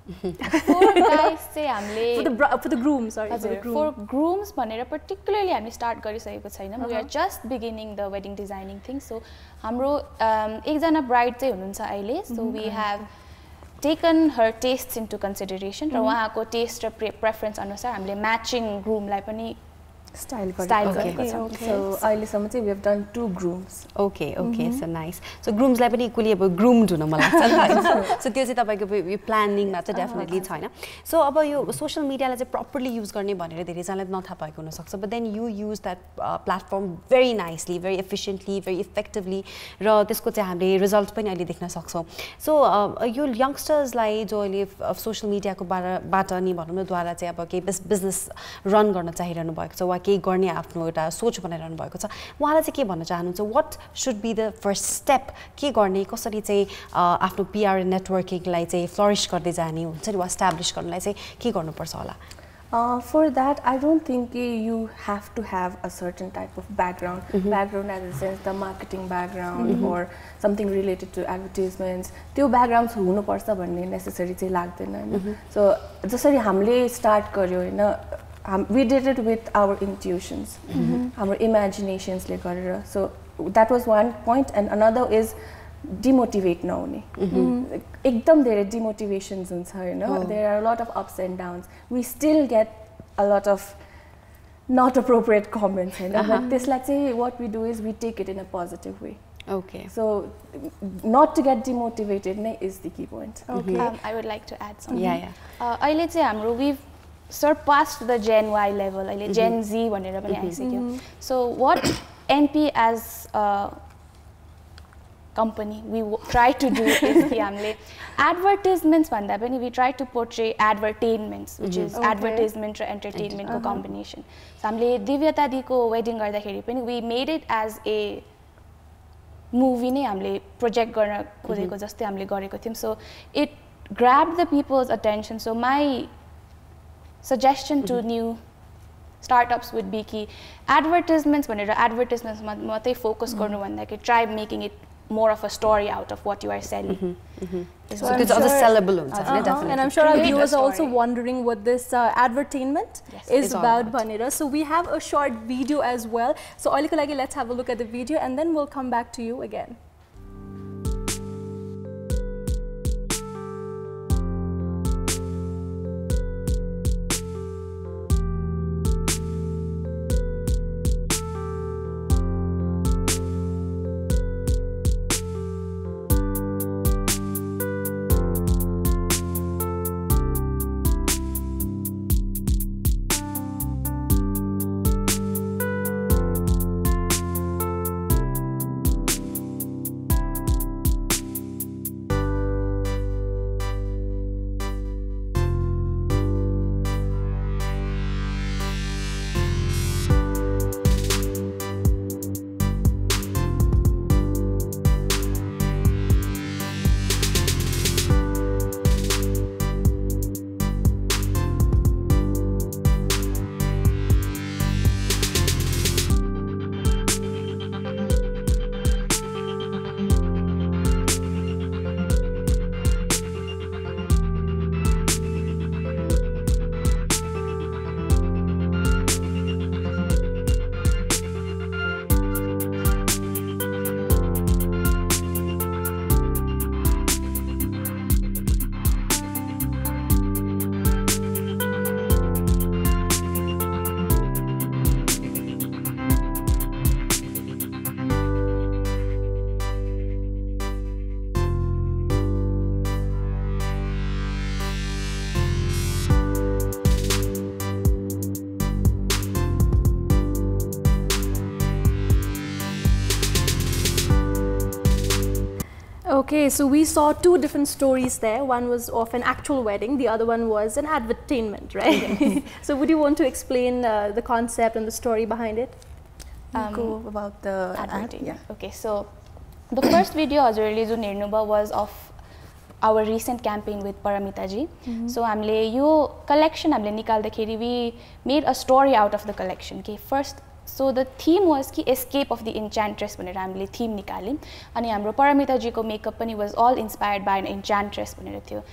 Speaker 4: For guys चाहिँ हामीले
Speaker 1: for the grooms, sorry.
Speaker 4: For grooms भनेर particularly हामीले start गरिसकेको छैनौं. We are just beginning the wedding designing thing. So हाम्रो एकजना bride चाहिँ हुनुहुन्छ अहिले. So we have taken her tastes into consideration र उहाँको taste र preference अनुसार हामीले matching groom लाई पनि
Speaker 5: style
Speaker 1: गरेको
Speaker 5: छ. So अहिलेसम्म चाहिँ we have done 2 grooms.
Speaker 2: Okay, so nice. So grooms लाई पनि equally अब groomed हुन मन लाग्छ नि. So त्यो चाहिँ तपाईको यो प्लानिङ मा चाहिँ डेफिनेटली छैन. So अब यो सोशल मिडियालाई चाहिँ प्रपरली युज गर्ने भनेर धेरै जनाले नथाहा भएको हुन सक्छ. But then you use that platform very nicely, very efficiently, very effectively र त्यसको चाहिँ हामीले रिजल्ट पनि अहिले देख्न सक्छौं. So यो यंगस्टर्स लाई जो अहिले सोशल मिडियाको बाट नि भनौं न द्वारा चाहिँ अब के बिजनेस रन गर्न चाहिरहनु भएको छ वा केही गर्ने आफ्नो एउटा सोच बनाइरहनु भएको छ. उहाँलाई चाहिँ के भन्न चाहनुहुन्छ? What should be the first step? के गर्ने, कसरी चाहिँ आफ्नो PR नेटवर्किङलाई चाहिँ फ्लरिश गर्दै जाने हुन्छ नि वा एस्टाब्लिश गर्नलाई चाहिँ के गर्नुपर्छ होला?
Speaker 5: For that, I don't think you have to have a certain type of background. Background as in sense, the marketing background or something related to advertisements. त्यो backgrounds हुनुपर्छ भन्ने necessary चाहिँ लाग्दैन हैन. So जसरी हामीले start गर्यो हैन, we did it with our intuitions, our imaginations ले गरेर. So that was one point, and another is demotivate नहुने. एकदम धेरै demotivations हुन्छ हैन. There are a lot of ups and downs. We still get a lot of not appropriate comments Hahn. But त्यसलाई चाहिँ what we do is we take it in a positive way.
Speaker 2: Okay.
Speaker 5: So not to get demotivated is the key point.
Speaker 1: Okay.
Speaker 4: I would like to add something.
Speaker 2: Yeah.
Speaker 4: अहिले चाहिँ हाम्रो we've surpassed the Gen Y level. अहिले Gen Z भनेर पनि आइसक्यो. So what MP as a company we try to do is कि हामीले advertisements भन्दा पनि we try to portray advertainments, which is advertisement raw entertainment को combination. So हामीले दिव्यता दिको wedding गर्दाखेरि पनि we made it as a movie नै हामीले project गर्न खोजेको जस्तै हामीले गरेको थियौं. So it grabbed the people's attention. So my suggestion to new startups would be कि advertisements भनेर advertisements मात्रै focus गर्नु भन्दा कि try making it more of a story out of what you are selling.
Speaker 2: So it's also sellable, definitely.
Speaker 1: And I'm sure our viewers are also wondering what this advertainment is about. Bhanera. So we have a short video as well. So let's have a look at the video and then we'll come back to you again. Okay, so we saw two different stories there. One was of an actual wedding, the other one was an advertainment, right? Yes. So would you want to explain the concept and the story behind it?
Speaker 5: Go about the
Speaker 4: advertainment. Yeah. Okay, so the first video हजुरले जुन हेर्नुभयो was of our recent campaign with Paramita ji. So हामीले यो collection हामीले निकाल्दाखेरि we made a story out of the collection. Okay, first so the theme was कि escape of the enchantress भनेर हामीले theme निकाल्यौं अनि हाम्रो Paramita ji को makeup पनि was all inspired by an enchantress भनेर थियो.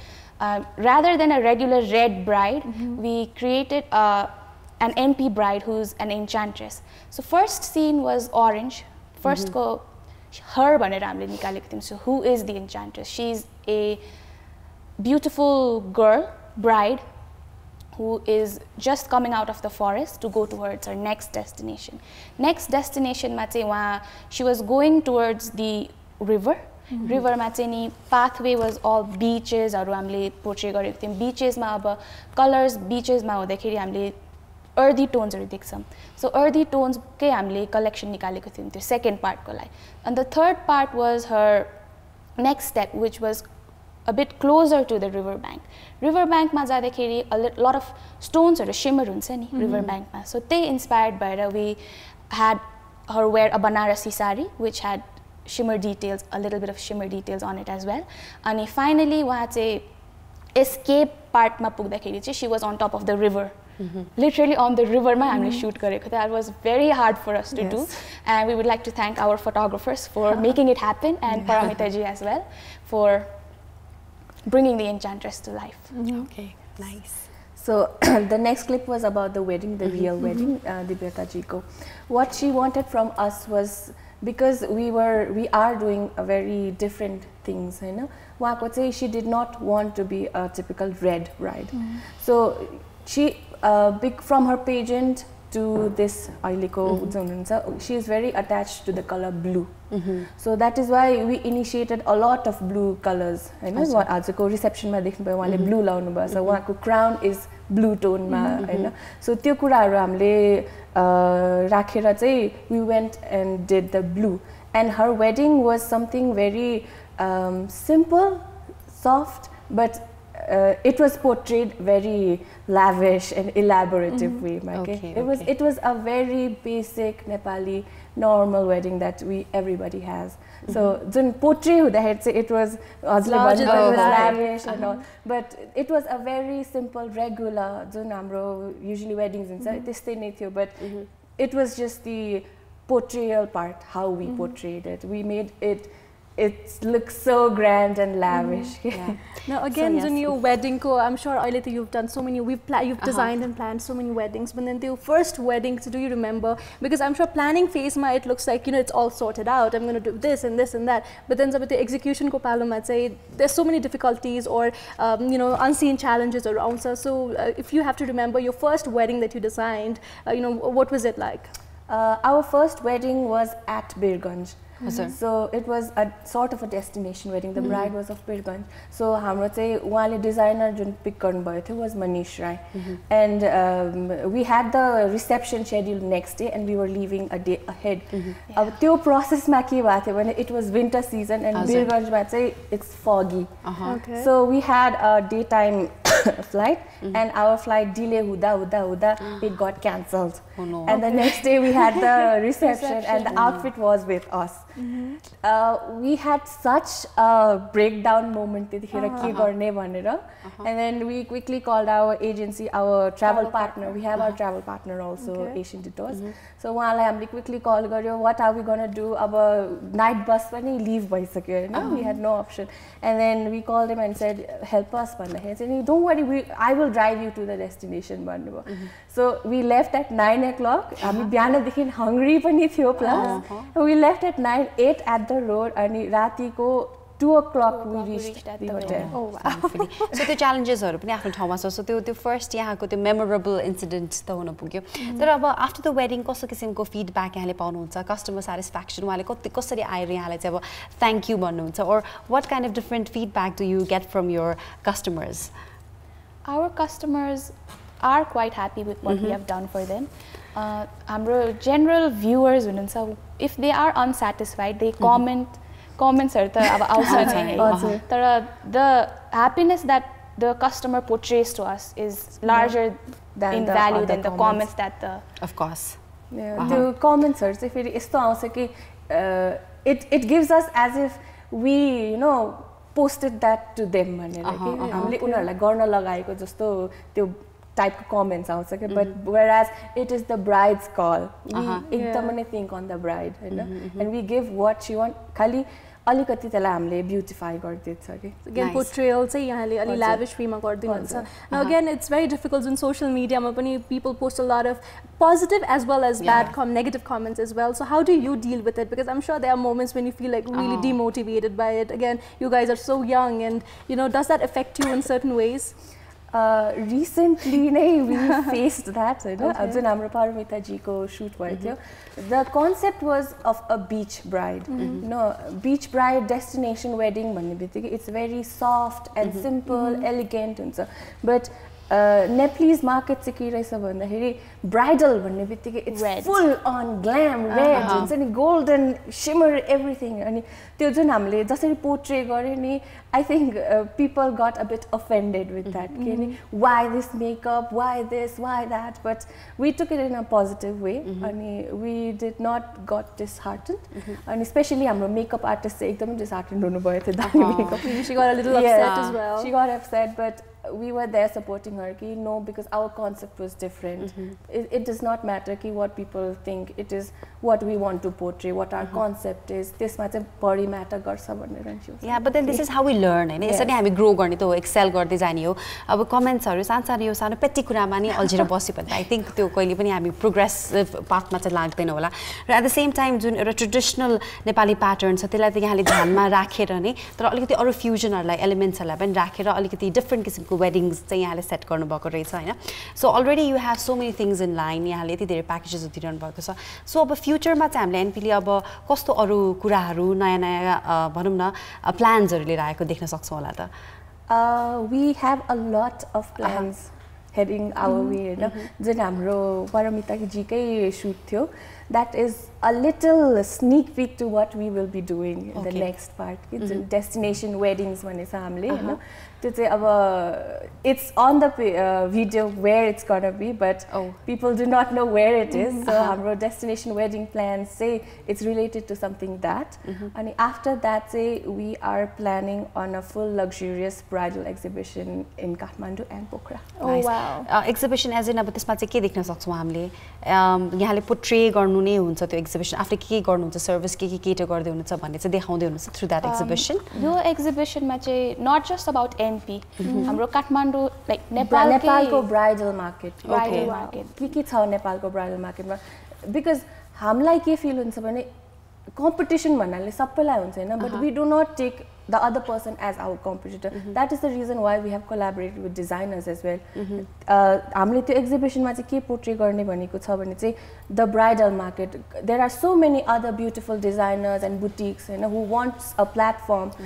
Speaker 4: Rather than a regular red bride, we created an NP bride who's an enchantress. So first scene was orange. First को her भनेर हामीले निकालेको थियौं. So who is the enchantress? She's a beautiful girl, bride, who is just coming out of the forest to go towards her next destination. Next destination मा चाहिँ वहाँ she was going towards the river. River मा चाहिँ नि pathway was all beaches हरु हामीले portray गरेको थियौं. Beaches मा अब colors beaches मा हुँदाखेरि हामीले earthy tones हरु देख्छौं. So earthy tones कै हामीले collection निकालेको थियौं त्यो second part को लागि. And the third part was her next step, which was a bit closer to the river bank. River bank ma जाँदाखेरि a lot of stones हरु shimmer हुन्छ नि river bank मा. So they inspired by it. We had her wear a Banarasi sari which had shimmer details, a little bit of shimmer details on it as well. And finally वहाँ चाहिँ escape part मा पुग्दाखेरि चाहिँ she was on top of the river. Literally on the river मा हामीले shoot गरेको. That was very hard for us to do, and we would like to thank our photographers for making it happen, and Paramita ji as well for bringing the enchantress to life.
Speaker 2: Okay, nice.
Speaker 5: So the next clip was about the wedding, the real wedding, Dibyata ji ko. What she wanted from us was, because we are doing a very different things, you know. Wahako चाहिँ she did not want to be a typical red bride. So she from her pageant to this aileko she is very attached to the color blue. So that is why we initiated a lot of blue colors. I know what ajko reception ma dekhnu bhayo wale blue launu bhayo. So wahako crown is blue tone ma Hahn. So त्यो कुराहरु हामीले राखेर चाहिँ we went and did the blue, and her wedding was something very simple, soft, but it was portrayed very lavish and elaborative way. It was a very basic Nepali normal wedding that everybody has. So jun portray huँदाखेरि it was lavish and all, but it was a very simple regular jun हाम्रो usually weddings हुन्छ त्यस्तै नै थियो, but it was just the portrayal part, how we portrayed it. We made it looks so grand and lavish.
Speaker 1: Now again, so, yes. Your wedding ko, I'm sure Ailita, you've done so many, you've designed and planned so many weddings, but then the first weddings, do you remember? Because I'm sure planning phase ma it looks like, it's all sorted out, I'm going to do this and this and that, but then the execution ko palo ma say there's so many difficulties or unseen challenges around. So if you have to remember your first wedding that you designed, what was it like?
Speaker 5: Our first wedding was at Birganj. So it was a sort of a destination wedding. The bride was of Birganj. So हाम्रो चाहिँ उहाँले designer जुन pick गर्नु भएको थियो was Manish Rai, and we had the reception scheduled next day and we were leaving a day ahead. अब त्यो process मा के भएको थियो भने it was winter season and Birganj मा चाहिँ it's foggy. So we had a daytime flight and our flight delay huda it got cancelled. And the next day we had the reception and the outfit was with us. We had such a breakdown moment and then we quickly called our agency, our travel partner. We have our travel partner also, Asian Tutors. So we quickly called, what are we going to do? Our night bus leave we had no option. And then we called him and said, help us. He said, don't worry, I will drive you to the destination. So we left at 9 o'clock. We were hungry plus. We left at 8 at the road and rati ko 2 o'clock we reached the hotel.
Speaker 2: Oh wow. So the challenges haru pani afno ठाउँमा so the first यहाँको त्यो memorable incident त हुन पुग्यो. तर अब after the wedding कस्तो किसिमको feedback यहाँले पाउनुहुन्छ, customer satisfaction उहाँले कसरी आएर यहाँलाई चाहिँ अब thank you भन्नुहुन्छ, or what kind of different feedback do you get from your customers?
Speaker 4: Our customers are quite happy with what we have done for them. हाम्रो general viewers हुनुहुन्छ, if they are unsatisfied, they comments are the happiness that the customer portrays to us is larger in value than the comments that the...
Speaker 2: Of course.
Speaker 5: The comments are, it gives us as if we, posted that to them. Type of comments out, but whereas it is the bride's call, we think on the bride, and we give what she wants. Khali alikati tela hamle beautify gardiन्छ के.
Speaker 1: Again portrayal चाहिँ यहाँले अलि lavish way मा गर्दिनुहुन्छ. Now again, it's very difficult in social media मा पनि people post a lot of positive as well as negative comments as well. So how do you deal with it? Because I'm sure there are moments when you feel like really demotivated by it. Again, you guys are so young, and does that affect you in certain ways?
Speaker 5: Recently we faced that. The concept was of a beach bride. Beach bride destination wedding. It's very soft and simple, elegant. But Nepalese market bridal it's red. Full on glam, red, golden shimmer, everything. And I think people got a bit offended with that. Why this makeup? Why this? Why that? But we took it in a positive way, and we did not got disheartened. And especially our makeup artist disheartened.
Speaker 1: She got a little upset as well.
Speaker 5: She got upset, but we were there supporting her. Because our concept was different. It does not matter what people think. It is what we want to portray, what our concept is. This matter body matter.
Speaker 2: Yeah, but then this is how we learn. And yes. We grow, excel, comments are petty I think we progressive path. At the same time, traditional Nepali patterns, fusion elements different weddings set so already you have so many things in line. Packages so अब future मा चाहिँ हामीले NPले अब कस्तो अरु कुराहरु नयाँ plans हरु लिएर आएको देख्न सक्छौं होला त.
Speaker 5: We have a lot of plans heading our way. जुन हाम्रो परमिता जी कै shoot थियो that is a little sneak peek to what we will be doing in the next part. It's destination weddings भन्ने छ हामीले हैन त्यो चाहिँ अब it's on the video where it's gonna be, but people do not know where it is. So हाम्रो destination wedding plans say it's related to something that. And after that say we are planning on a full luxurious bridal exhibition in Kathmandu and Pokhara.
Speaker 2: Oh wow. Exhibition as in अब त्यसमा चाहिँ के देख्न सक्छौं हामीले यहाँले portray गर्नु नै हुन्छ त्यो एक्जिबिसन आफूले के गर्नुहुन्छ सर्भिस के केटर गर्दै हुनुहुन्छ भन्ने चाहिँ देखाउँदै हुनुहुन्छ थ्रु दैट एक्जिबिसन
Speaker 4: यो एक्जिबिसनमा चाहिँ नट जस्ट अबाउट एमपी हाम्रो काठमाडौँ लाइक नेपालको
Speaker 5: ब्राइडल मार्केट के छ नेपालको ब्राइडल मार्केटमा बिकज हामीलाई के फिल हुन्छ भने competition भन्नाले सबैलाई हुन्छ हैन but we do not take the other person as our competitor. That is the reason why we have collaborated with designers as well. हामीले त्यो एक्जिबिसनमा चाहिँ के पोर्ट्रे गर्ने भनेको छ भने चाहिँ the bridal market. There are so many other beautiful designers and boutiques who wants a platform.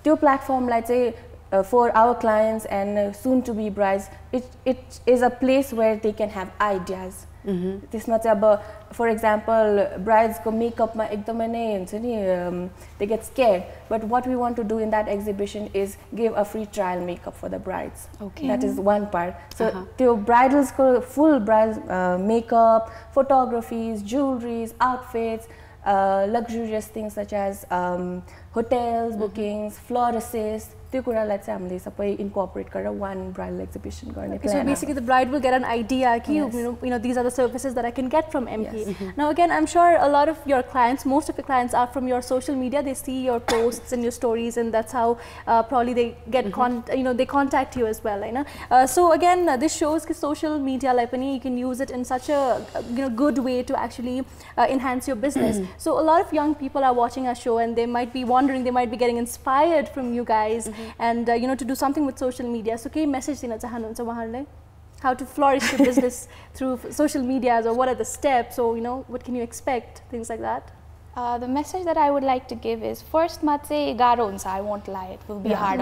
Speaker 5: त्यो प्लेटफर्मलाई चाहिँ for our clients and soon to be brides, it is a place where they can have ideas. त्यसमा चाहिँ अब for example brides को makeup मा एकदमै नै हुन्छ नि they get scared, but what we want to do in that exhibition is give a free trial makeup for the brides. That is one part. So त्यो bridals को full bridal makeup, photographies, jewelries, outfits, luxurious things such as hotels bookings, florists, त्यो कुरालाई चाहिँ हामीले सबै incorporate गरेर one bridal exhibition गर्ने plan.
Speaker 1: So basically the bride will get an idea कि you know these are the services that I can get from MP. Now again I'm sure a lot of your clients, most of your clients are from your social media. They see your posts and your stories and that's how probably they get they contact you as well, so again this shows कि social media like you can use it in such a good way to actually enhance your business. So a lot of young people are watching our show and they might be wondering, they might be getting inspired from you guys and to do something with social media. So के message दिन चाहनुहुन्छ उहाँहरुलाई? How to flourish your business through social medias, or what are the steps, or what can you expect, things like that?
Speaker 4: The message that I would like to give is first मा चाहिँ गाह्रो हुन्छ, I won't lie, it will be hard,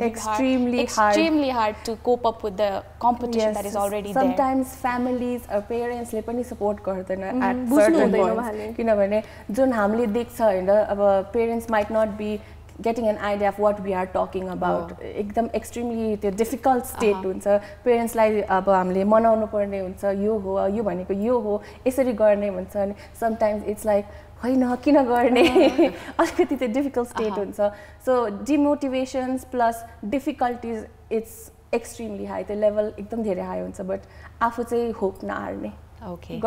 Speaker 4: extremely hard to cope up with the competition that is already there.
Speaker 5: Sometimes families or parents ले पनि support गर्दैन at certain points किनभने जुन हामीले देख्छ हैन अब parents might not be getting an idea of what we are talking about. एकदम extremely difficult state हुन्छ, parents लाई अब हामीले मनाउनु पर्ने हुन्छ, यो हो यो भनेको यो हो यसरी गर्ने भन्छ अनि sometimes it's like हैन किन गर्ने अलिकति त्यो difficult state हुन्छ. So demotivations plus difficulties, it's extremely high, the level एकदम धेरै high हुन्छ, but आफू चाहिँ hope नहार्ने.
Speaker 2: Okay.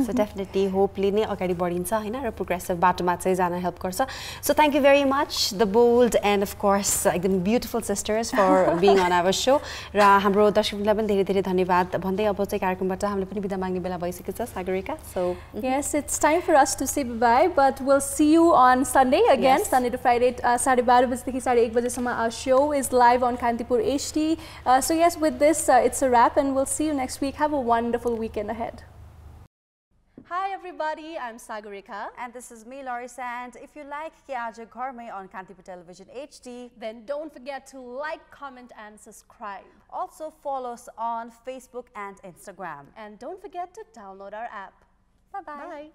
Speaker 2: So definitely hope लिने अगाडि बढिन्छ हैन र प्रोग्रेसिभ बाटोमा चाहिँ जान हेल्प गर्छ. So thank you very much the bold and of course एकदम beautiful sisters for being on our show. र हाम्रो दर्शकलाई पनि धेरै धेरै धन्यवाद भन्दै अब चाहिँ कार्यक्रमबाट हामीले पनि बिदा माग्ने बेला भइसकेको छ Sagarika. So
Speaker 1: yes, it's time for us to say bye bye, but we'll see you on Sunday again. Sunday to Friday 12:30 बजेदेखि 1:30 बजेसम्म our show is live on Kantipur HD. So yes, with this it's a wrap and we'll see you next week. Have a wonderful weekend ahead. Hi everybody, I'm Sagarika
Speaker 2: and this is me Laurisa, and if you like Ke Aaja Ghar Mai on Kantipur Television HD,
Speaker 1: then don't forget to like, comment and subscribe.
Speaker 2: Also follow us on Facebook and Instagram,
Speaker 1: and don't forget to download our app. Bye-bye. Bye.